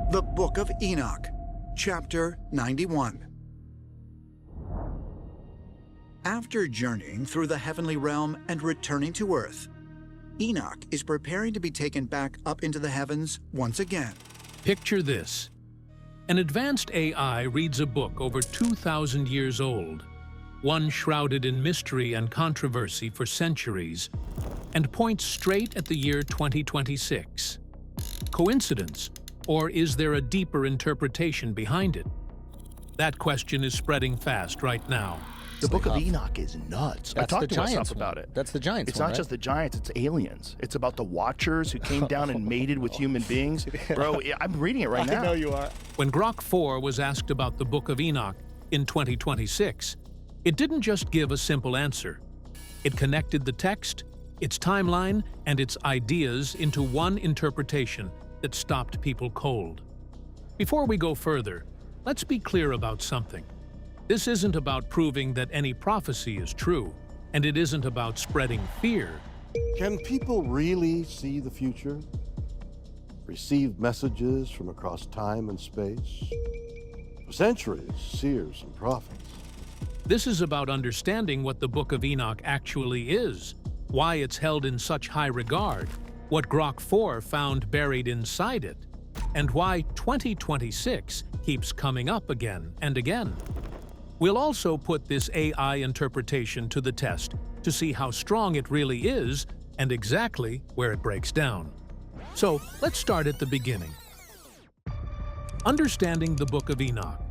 The Book of Enoch, Chapter 91. After journeying through the heavenly realm and returning to Earth, Enoch is preparing to be taken back up into the heavens once again. Picture this. An advanced AI reads a book over 2,000 years old, one shrouded in mystery and controversy for centuries, and points straight at the year 2026. Coincidence? Or is there a deeper interpretation behind it? That question is spreading fast right now. The Book of Enoch is nuts. I talked to myself about it. That's the Giants It's one, not right? just the Giants, it's aliens. It's about the Watchers who came down and mated with human beings. Bro, I'm reading it right now. I know you are. When Grok 4 was asked about the Book of Enoch in 2026, it didn't just give a simple answer. It connected the text, its timeline, and its ideas into one interpretation that stopped people cold. Before we go further, let's be clear about something. This isn't about proving that any prophecy is true, and it isn't about spreading fear. Can people really see the future? Receive messages from across time and space? For centuries, seers and prophets. This is about understanding what the Book of Enoch actually is, why it's held in such high regard, what Grok 4 found buried inside it, and why 2026 keeps coming up again and again. We'll also put this AI interpretation to the test to see how strong it really is and exactly where it breaks down. So let's start at the beginning. Understanding the Book of Enoch.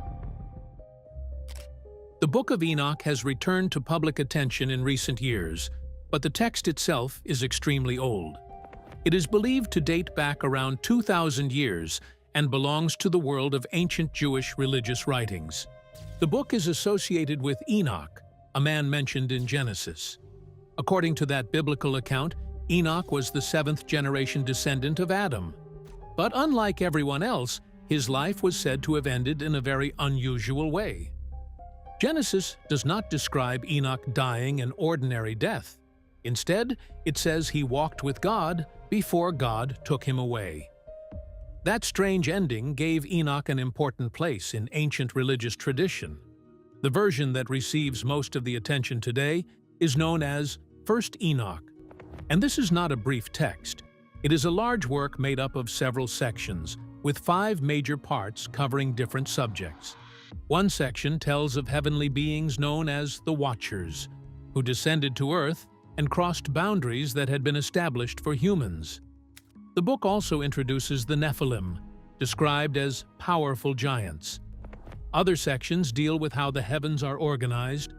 The Book of Enoch has returned to public attention in recent years, but the text itself is extremely old. It is believed to date back around 2,000 years and belongs to the world of ancient Jewish religious writings. The book is associated with Enoch, a man mentioned in Genesis. According to that biblical account, Enoch was the seventh-generation descendant of Adam. But unlike everyone else, his life was said to have ended in a very unusual way. Genesis does not describe Enoch dying an ordinary death. Instead, it says he walked with God before God took him away. That strange ending gave Enoch an important place in ancient religious tradition. The version that receives most of the attention today is known as First Enoch. And this is not a brief text. It is a large work made up of several sections, with 5 major parts covering different subjects. One section tells of heavenly beings known as the Watchers, who descended to earth and crossed boundaries that had been established for humans. The book also introduces the Nephilim, described as powerful giants. Other sections deal with how the heavens are organized,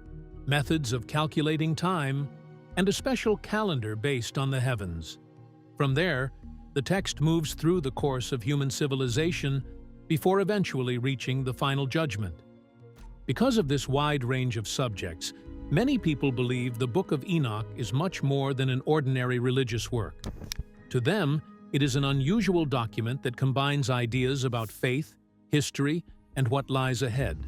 methods of calculating time, and a special calendar based on the heavens. From there, the text moves through the course of human civilization before eventually reaching the final judgment. Because of this wide range of subjects, many people believe the Book of Enoch is much more than an ordinary religious work. To them, it is an unusual document that combines ideas about faith, history, and what lies ahead.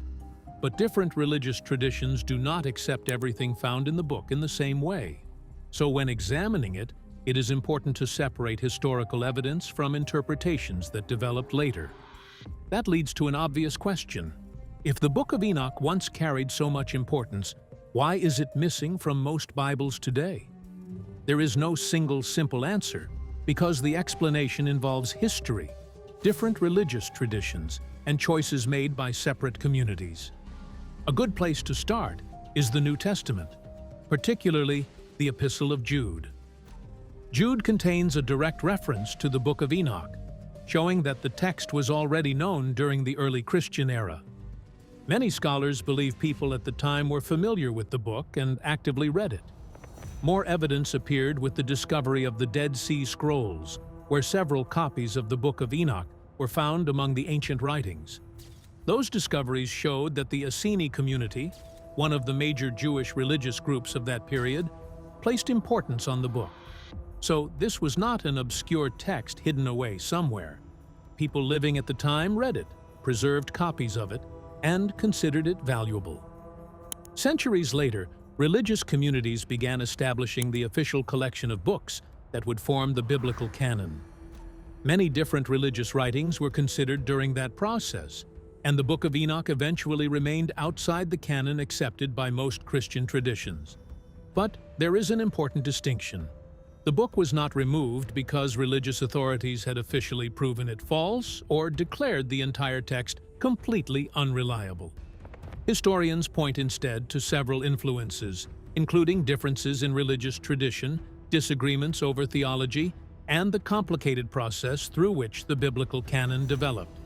But different religious traditions do not accept everything found in the book in the same way. So when examining it, it is important to separate historical evidence from interpretations that developed later. That leads to an obvious question. If the Book of Enoch once carried so much importance, why is it missing from most Bibles today? There is no single simple answer, because the explanation involves history, different religious traditions, and choices made by separate communities. A good place to start is the New Testament, particularly the Epistle of Jude. Jude contains a direct reference to the Book of Enoch, showing that the text was already known during the early Christian era. Many scholars believe people at the time were familiar with the book and actively read it. More evidence appeared with the discovery of the Dead Sea Scrolls, where several copies of the Book of Enoch were found among the ancient writings. Those discoveries showed that the Essene community, one of the major Jewish religious groups of that period, placed importance on the book. So this was not an obscure text hidden away somewhere. People living at the time read it, preserved copies of it, and considered it valuable. Centuries later, religious communities began establishing the official collection of books that would form the biblical canon. Many different religious writings were considered during that process, and the Book of Enoch eventually remained outside the canon accepted by most Christian traditions. But there is an important distinction. The book was not removed because religious authorities had officially proven it false or declared the entire text completely unreliable. Historians point instead to several influences, including differences in religious tradition, disagreements over theology, and the complicated process through which the biblical canon developed.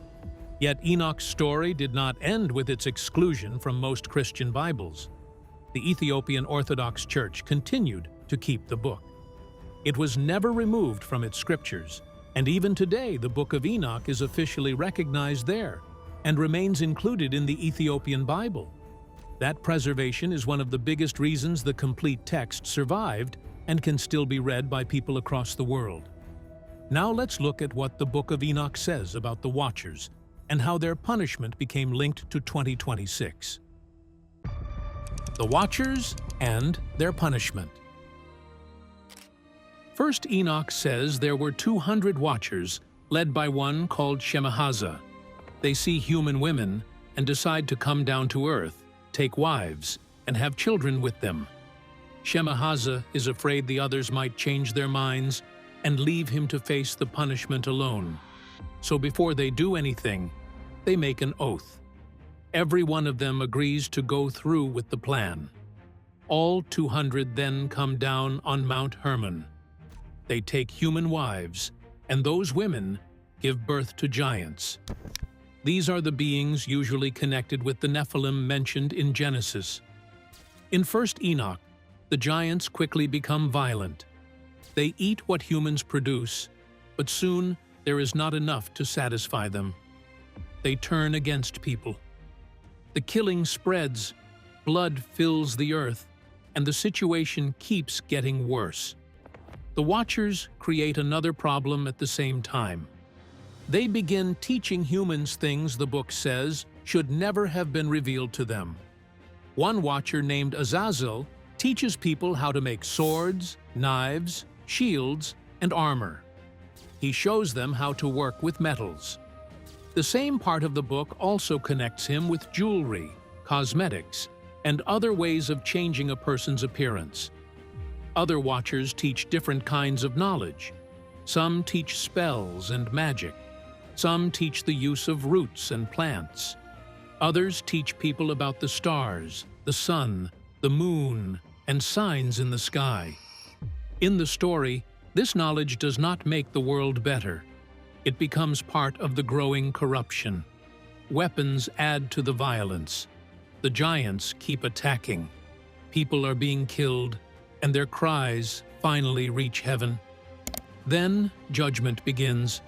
Yet Enoch's story did not end with its exclusion from most Christian Bibles. The Ethiopian Orthodox Church continued to keep the book. It was never removed from its scriptures, and even today the Book of Enoch is officially recognized there and remains included in the Ethiopian Bible. That preservation is one of the biggest reasons the complete text survived and can still be read by people across the world. Now let's look at what the Book of Enoch says about the Watchers and how their punishment became linked to 2026. The Watchers and their punishment. First, Enoch says there were 200 Watchers, led by one called Shemahaza. They see human women and decide to come down to earth, take wives, and have children with them. Shemahaza is afraid the others might change their minds and leave him to face the punishment alone. So before they do anything, they make an oath. Every one of them agrees to go through with the plan. All 200 then come down on Mount Hermon. They take human wives, and those women give birth to giants. These are the beings usually connected with the Nephilim mentioned in Genesis. In 1st Enoch, the giants quickly become violent. They eat what humans produce, but soon there is not enough to satisfy them. They turn against people. The killing spreads, blood fills the earth, and the situation keeps getting worse. The Watchers create another problem at the same time. They begin teaching humans things the book says should never have been revealed to them. One Watcher named Azazel teaches people how to make swords, knives, shields, and armor. He shows them how to work with metals. The same part of the book also connects him with jewelry, cosmetics, and other ways of changing a person's appearance. Other Watchers teach different kinds of knowledge. Some teach spells and magic. Some teach the use of roots and plants. Others teach people about the stars, the sun, the moon, and signs in the sky. In the story, this knowledge does not make the world better. It becomes part of the growing corruption. Weapons add to the violence. The giants keep attacking. People are being killed, and their cries finally reach heaven. Then judgment begins.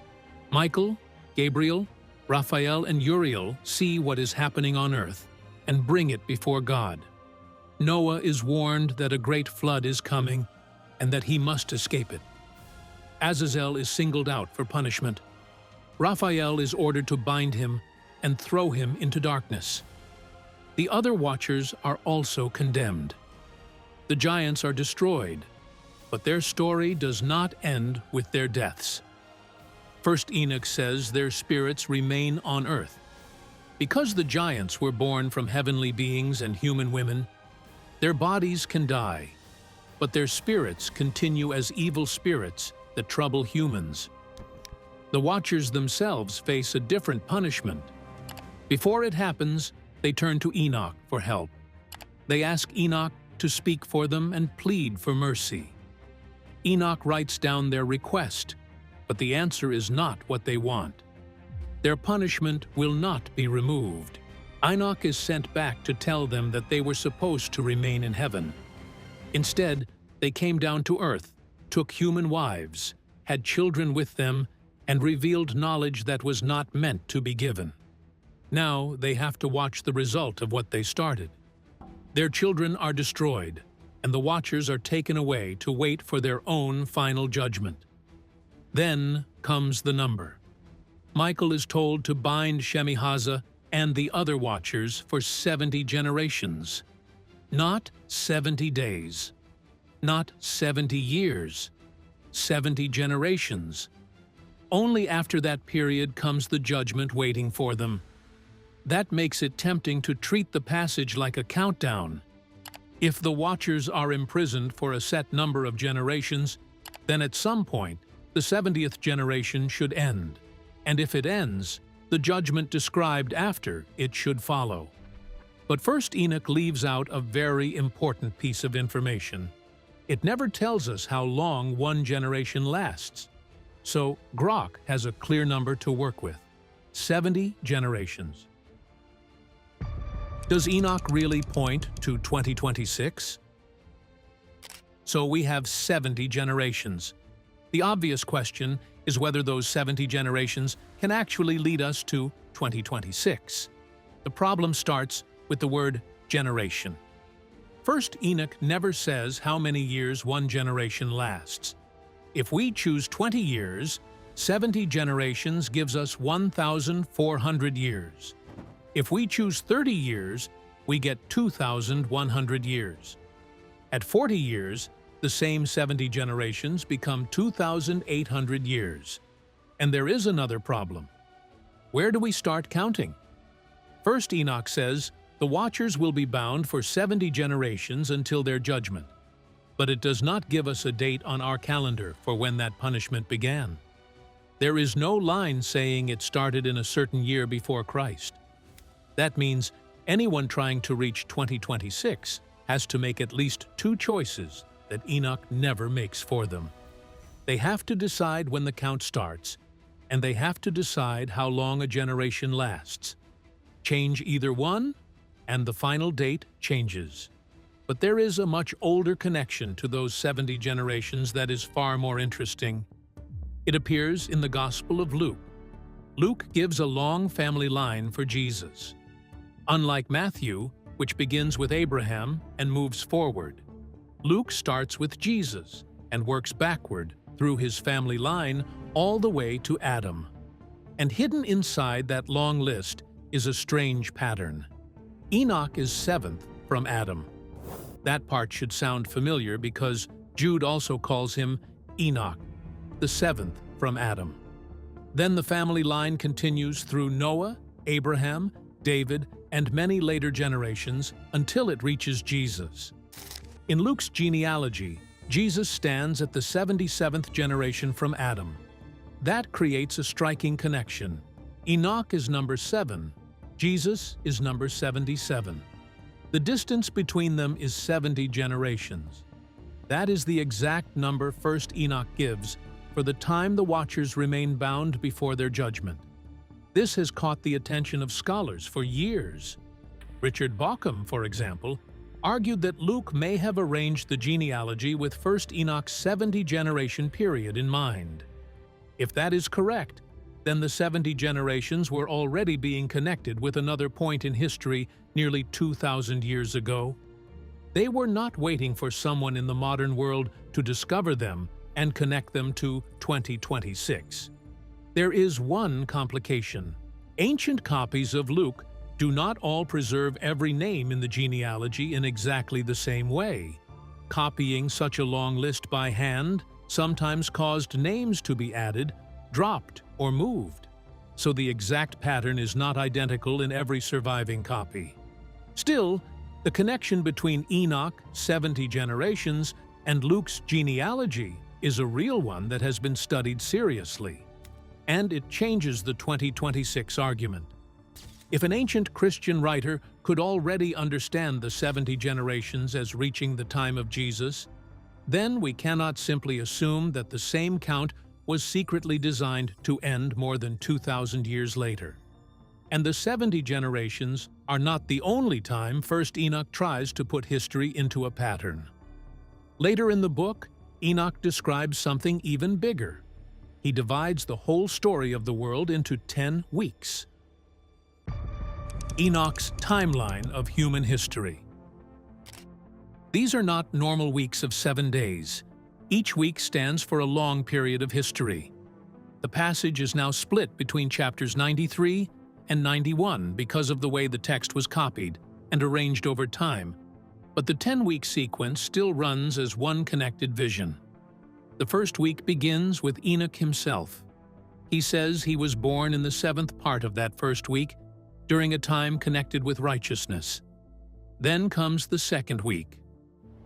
Michael, Gabriel, Raphael, and Uriel see what is happening on earth and bring it before God. Noah is warned that a great flood is coming and that he must escape it. Azazel is singled out for punishment. Raphael is ordered to bind him and throw him into darkness. The other Watchers are also condemned. The giants are destroyed, but their story does not end with their deaths. 1st Enoch says their spirits remain on earth. Because the giants were born from heavenly beings and human women, their bodies can die, but their spirits continue as evil spirits that trouble humans. The Watchers themselves face a different punishment. Before it happens, they turn to Enoch for help. They ask Enoch to speak for them and plead for mercy. Enoch writes down their request, but the answer is not what they want. Their punishment will not be removed. Enoch is sent back to tell them that they were supposed to remain in heaven. Instead, they came down to earth, took human wives, had children with them, and revealed knowledge that was not meant to be given. Now they have to watch the result of what they started. Their children are destroyed, and the Watchers are taken away to wait for their own final judgment. Then comes the number. Michael is told to bind Shemihaza and the other Watchers for 70 generations. Not 70 days, not 70 years, 70 generations. Only after that period comes the judgment waiting for them. That makes it tempting to treat the passage like a countdown. If the watchers are imprisoned for a set number of generations, then at some point, the 70th generation should end. And if it ends, the judgment described after it should follow. But 1 Enoch leaves out a very important piece of information. It never tells us how long one generation lasts. So Grok has a clear number to work with: 70 generations. Does Enoch really point to 2026? So we have 70 generations. The obvious question is whether those 70 generations can actually lead us to 2026. The problem starts with the word generation. 1 Enoch never says how many years one generation lasts. If we choose 20 years, 70 generations gives us 1,400 years. If we choose 30 years, we get 2,100 years. At 40 years, the same 70 generations become 2,800 years. And there is another problem. Where do we start counting? 1 Enoch says the watchers will be bound for 70 generations until their judgment. But it does not give us a date on our calendar for when that punishment began. There is no line saying it started in a certain year before Christ. That means anyone trying to reach 2026 has to make at least two choices that Enoch never makes for them. They have to decide when the count starts, and they have to decide how long a generation lasts. Change either one, and the final date changes. But there is a much older connection to those 70 generations that is far more interesting. It appears in the Gospel of Luke. Luke gives a long family line for Jesus. Unlike Matthew, which begins with Abraham and moves forward, Luke starts with Jesus and works backward through his family line all the way to Adam. And hidden inside that long list is a strange pattern. Enoch is 7th from Adam. That part should sound familiar because Jude also calls him Enoch, the 7th from Adam. Then the family line continues through Noah, Abraham, David, and many later generations until it reaches Jesus. In Luke's genealogy, Jesus stands at the 77th generation from Adam. That creates a striking connection. Enoch is number 7, Jesus is number 77. The distance between them is 70 generations. That is the exact number 1 Enoch gives for the time the watchers remain bound before their judgment. This has caught the attention of scholars for years. Richard Bauckham, for example, argued that Luke may have arranged the genealogy with 1 Enoch's 70-generation period in mind. If that is correct, then the 70 generations were already being connected with another point in history nearly 2,000 years ago. They were not waiting for someone in the modern world to discover them and connect them to 2026. There is one complication. Ancient copies of Luke do not all preserve every name in the genealogy in exactly the same way. Copying such a long list by hand sometimes caused names to be added, dropped, or moved, so the exact pattern is not identical in every surviving copy. Still, the connection between Enoch, 70 generations, and Luke's genealogy is a real one that has been studied seriously. And it changes the 2026 argument. If an ancient Christian writer could already understand the 70 generations as reaching the time of Jesus, then we cannot simply assume that the same count was secretly designed to end more than 2,000 years later. And the 70 generations are not the only time 1 Enoch tries to put history into a pattern. Later in the book, Enoch describes something even bigger. He divides the whole story of the world into 10 weeks. Enoch's timeline of human history. These are not normal weeks of 7 days. Each week stands for a long period of history. The passage is now split between chapters 93 and 91 because of the way the text was copied and arranged over time, but the 10-week sequence still runs as one connected vision. The first week begins with Enoch himself. He says he was born in the 7th part of that first week, during a time connected with righteousness. Then comes the 2nd week.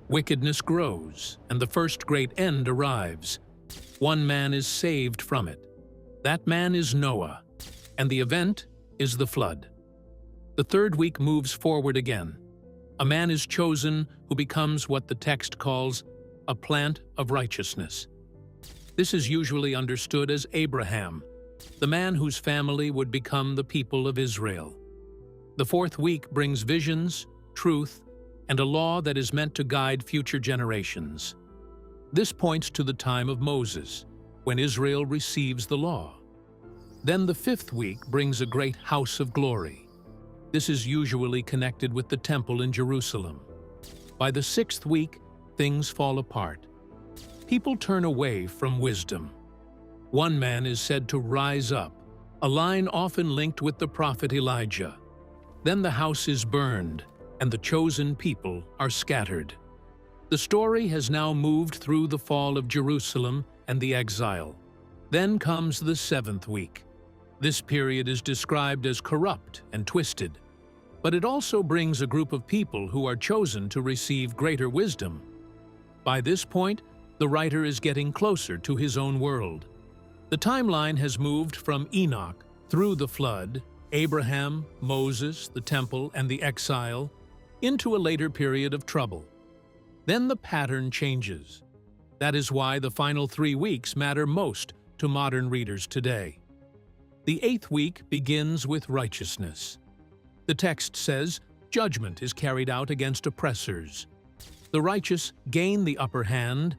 Wickedness grows, and the first great end arrives. One man is saved from it. That man is Noah, and the event is the flood. The 3rd week moves forward again. A man is chosen who becomes what the text calls a plant of righteousness. This is usually understood as Abraham, the man whose family would become the people of Israel. The 4th week brings visions, truth, and a law that is meant to guide future generations. This points to the time of Moses, when Israel receives the law. Then the 5th week brings a great house of glory. This is usually connected with the temple in Jerusalem. By the 6th week, things fall apart. People turn away from wisdom. One man is said to rise up, a line often linked with the prophet Elijah. Then the house is burned, and the chosen people are scattered. The story has now moved through the fall of Jerusalem and the exile. Then comes the 7th week. This period is described as corrupt and twisted, but it also brings a group of people who are chosen to receive greater wisdom. By this point, the writer is getting closer to his own world. The timeline has moved from Enoch through the flood, Abraham, Moses, the temple, and the exile, into a later period of trouble. Then the pattern changes. That is why the final 3 weeks matter most to modern readers today. The 8th week begins with righteousness. The text says judgment is carried out against oppressors. The righteous gain the upper hand,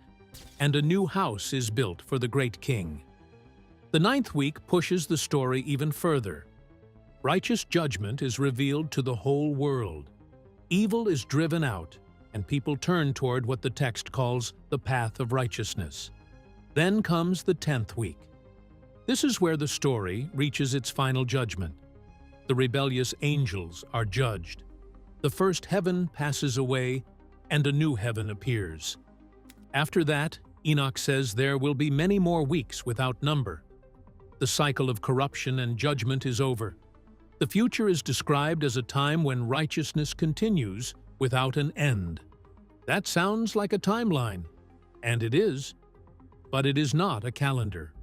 and a new house is built for the great king. The 9th week pushes the story even further. Righteous judgment is revealed to the whole world. Evil is driven out, and people turn toward what the text calls the path of righteousness. Then comes the 10th week. This is where the story reaches its final judgment. The rebellious angels are judged. The first heaven passes away, and a new heaven appears. After that, Enoch says there will be many more weeks without number. The cycle of corruption and judgment is over. The future is described as a time when righteousness continues without an end. That sounds like a timeline, and it is, but it is not a calendar.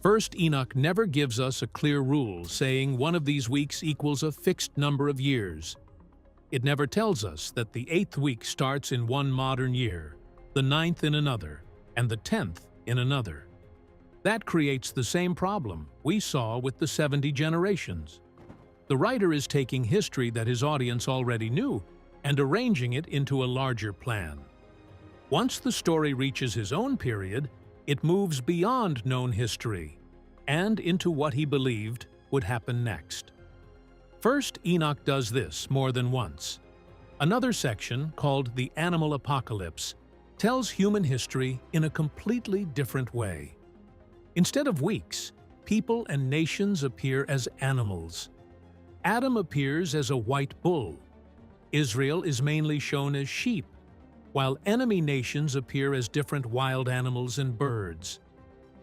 First, Enoch never gives us a clear rule saying one of these weeks equals a fixed number of years. It never tells us that the 8th week starts in one modern year, the 9th in another, and the 10th in another. That creates the same problem we saw with the 70 generations. The writer is taking history that his audience already knew and arranging it into a larger plan. Once the story reaches his own period, it moves beyond known history and into what he believed would happen next. First, Enoch does this more than once. Another section, called the Animal Apocalypse, tells human history in a completely different way. Instead of weeks, people and nations appear as animals. Adam appears as a white bull. Israel is mainly shown as sheep, while enemy nations appear as different wild animals and birds.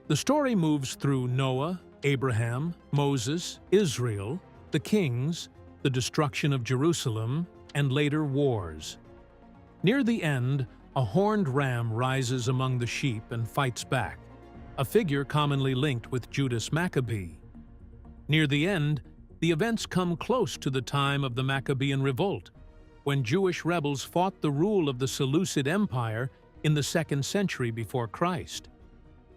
The story moves through Noah, Abraham, Moses, Israel, the kings, the destruction of Jerusalem, and later wars. Near the end, a horned ram rises among the sheep and fights back, a figure commonly linked with Judas Maccabee. Near the end, the events come close to the time of the Maccabean revolt, when Jewish rebels fought the rule of the Seleucid Empire in the 2nd century before Christ.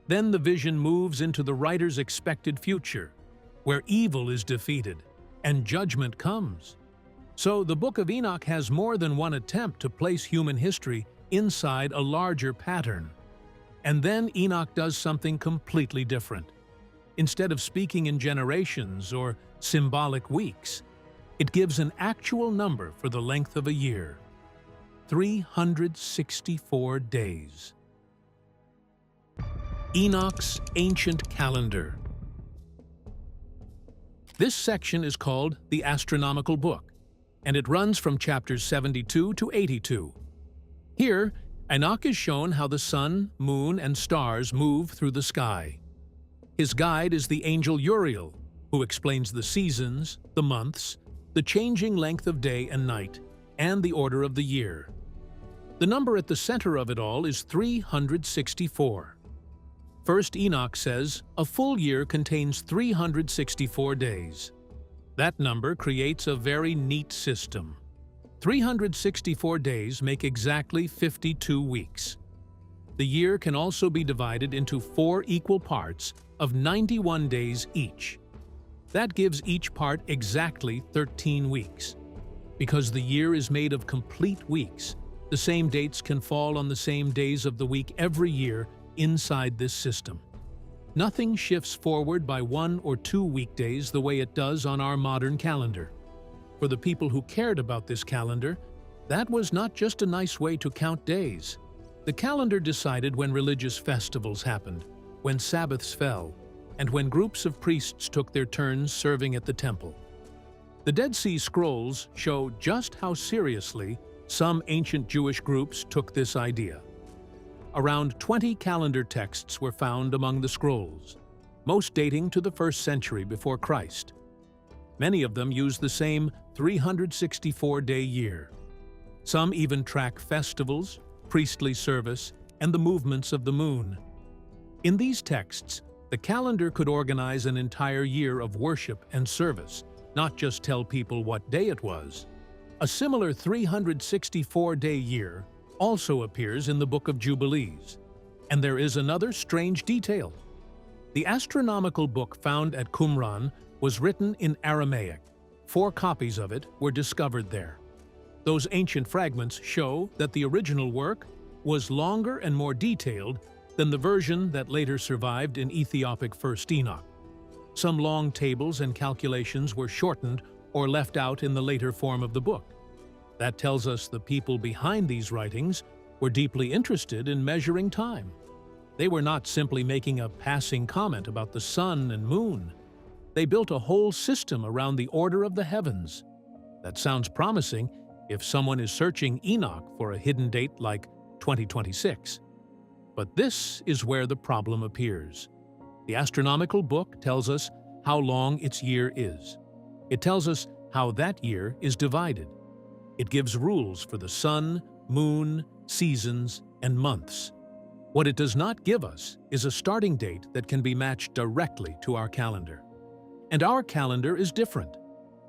Then the vision moves into the writer's expected future, where evil is defeated and judgment comes. So the Book of Enoch has more than one attempt to place human history inside a larger pattern. And then Enoch does something completely different. Instead of speaking in generations or symbolic weeks, it gives an actual number for the length of a year: 364 days. Enoch's ancient calendar. This section is called the Astronomical Book, and it runs from chapters 72 to 82. Here, Enoch is shown how the sun, moon, and stars move through the sky. His guide is the angel Uriel, who explains the seasons, the months, the changing length of day and night, and the order of the year. The number at the center of it all is 364. First Enoch says a full year contains 364 days. That number creates a very neat system. 364 days make exactly 52 weeks. The year can also be divided into 4 equal parts of 91 days each. That gives each part exactly 13 weeks. Because the year is made of complete weeks, the same dates can fall on the same days of the week every year inside this system. Nothing shifts forward by 1 or 2 weekdays the way it does on our modern calendar. For the people who cared about this calendar, that was not just a nice way to count days. The calendar decided when religious festivals happened, when Sabbaths fell, and when groups of priests took their turns serving at the temple. The Dead Sea Scrolls show just how seriously some ancient Jewish groups took this idea. Around 20 calendar texts were found among the scrolls, most dating to the 1st century before Christ. Many of them use the same 364-day year. Some even track festivals, priestly service, and the movements of the moon. In these texts, the calendar could organize an entire year of worship and service, not just tell people what day it was. A similar 364-day year also appears in the Book of Jubilees. And there is another strange detail. The astronomical book found at Qumran was written in Aramaic. 4 copies of it were discovered there. Those ancient fragments show that the original work was longer and more detailed than the version that later survived in Ethiopic First Enoch. Some long tables and calculations were shortened or left out in the later form of the book. That tells us the people behind these writings were deeply interested in measuring time. They were not simply making a passing comment about the sun and moon. They built a whole system around the order of the heavens. That sounds promising if someone is searching Enoch for a hidden date like 2026. But this is where the problem appears. The astronomical book tells us how long its year is. It tells us how that year is divided. It gives rules for the sun, moon, seasons, and months. What it does not give us is a starting date that can be matched directly to our calendar. And our calendar is different.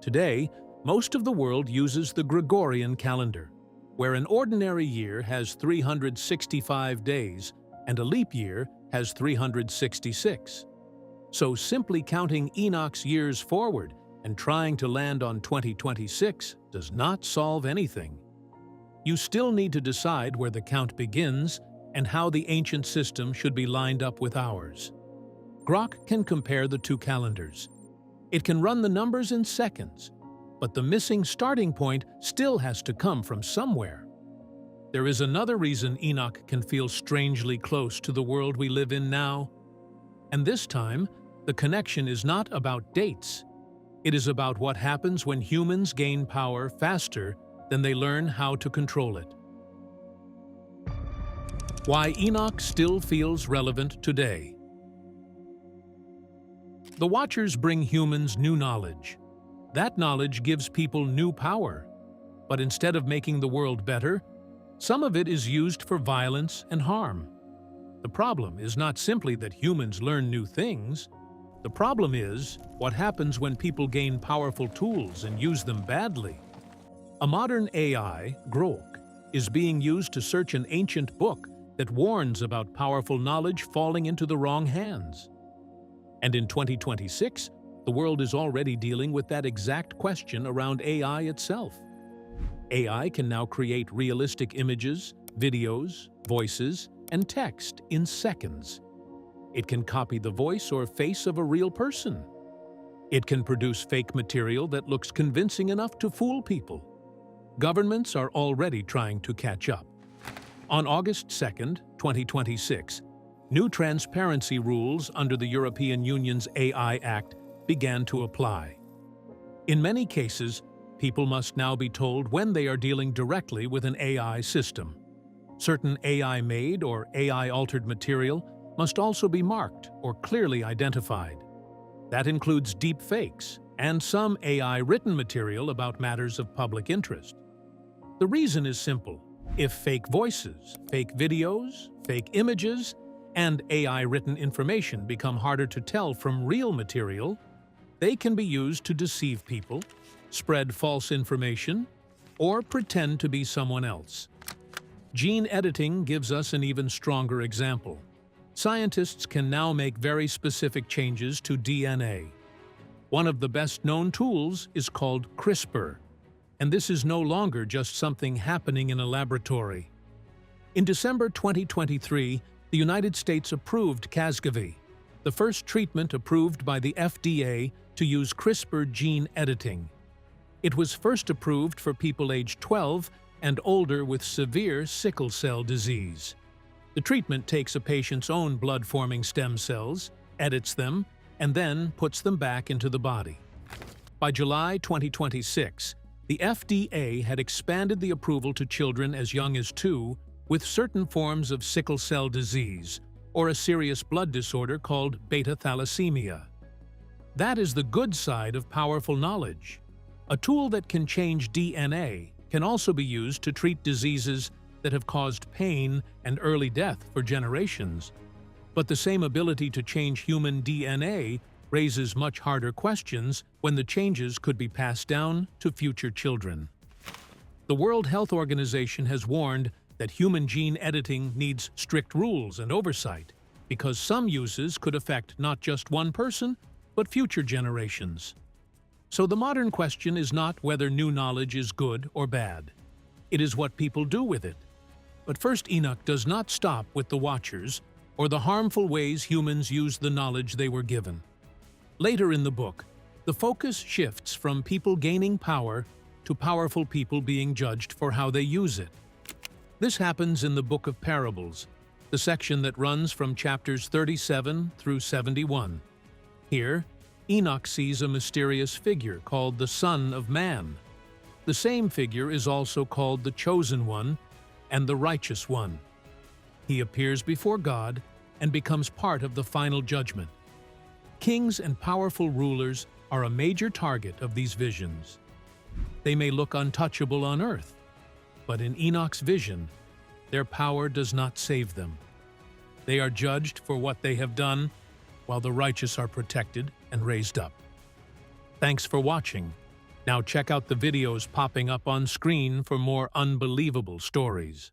Today, most of the world uses the Gregorian calendar, where an ordinary year has 365 days and a leap year has 366. So simply counting Enoch's years forward and trying to land on 2026 does not solve anything. You still need to decide where the count begins and how the ancient system should be lined up with ours. Grok can compare the 2 calendars. It can run the numbers in seconds, but the missing starting point still has to come from somewhere. There is another reason Enoch can feel strangely close to the world we live in now. And this time, the connection is not about dates. It is about what happens when humans gain power faster than they learn how to control it. Why Enoch still feels relevant today. The Watchers bring humans new knowledge. That knowledge gives people new power. But instead of making the world better, some of it is used for violence and harm. The problem is not simply that humans learn new things. The problem is what happens when people gain powerful tools and use them badly. A modern AI, Grok, is being used to search an ancient book that warns about powerful knowledge falling into the wrong hands. And in 2026, the world is already dealing with that exact question around AI itself. AI can now create realistic images, videos, voices, and text in seconds. It can copy the voice or face of a real person. It can produce fake material that looks convincing enough to fool people. Governments are already trying to catch up. On August 2nd, 2026, new transparency rules under the European Union's AI Act began to apply. In many cases, people must now be told when they are dealing directly with an AI system. Certain AI-made or AI-altered material must also be marked or clearly identified. That includes deep fakes and some AI written material about matters of public interest. The reason is simple. If fake voices, fake videos, fake images, and AI-written information become harder to tell from real material, they can be used to deceive people, spread false information, or pretend to be someone else. Gene editing gives us an even stronger example. Scientists can now make very specific changes to DNA. One of the best-known tools is called CRISPR, and this is no longer just something happening in a laboratory. In December 2023, the United States approved Casgevy, the first treatment approved by the FDA to use CRISPR gene editing. It was first approved for people aged 12 and older with severe sickle cell disease. The treatment takes a patient's own blood-forming stem cells, edits them, and then puts them back into the body. By July 2026, the FDA had expanded the approval to children as young as 2 with certain forms of sickle cell disease or a serious blood disorder called beta thalassemia. That is the good side of powerful knowledge. A tool that can change DNA can also be used to treat diseases that have caused pain and early death for generations. But the same ability to change human DNA raises much harder questions when the changes could be passed down to future children. The World Health Organization has warned that human gene editing needs strict rules and oversight because some uses could affect not just one person, but future generations. So the modern question is not whether new knowledge is good or bad. It is what people do with it. But First Enoch does not stop with the Watchers or the harmful ways humans use the knowledge they were given. Later in the book, the focus shifts from people gaining power to powerful people being judged for how they use it. This happens in the Book of Parables, the section that runs from chapters 37 through 71. Here, Enoch sees a mysterious figure called the Son of Man. The same figure is also called the Chosen One and the Righteous One. He appears before God and becomes part of the final judgment. Kings and powerful rulers are a major target of these visions. They may look untouchable on earth, but in Enoch's vision, their power does not save them. They are judged for what they have done, while the righteous are protected and raised up. Thanks for watching. Now check out the videos popping up on screen for more unbelievable stories.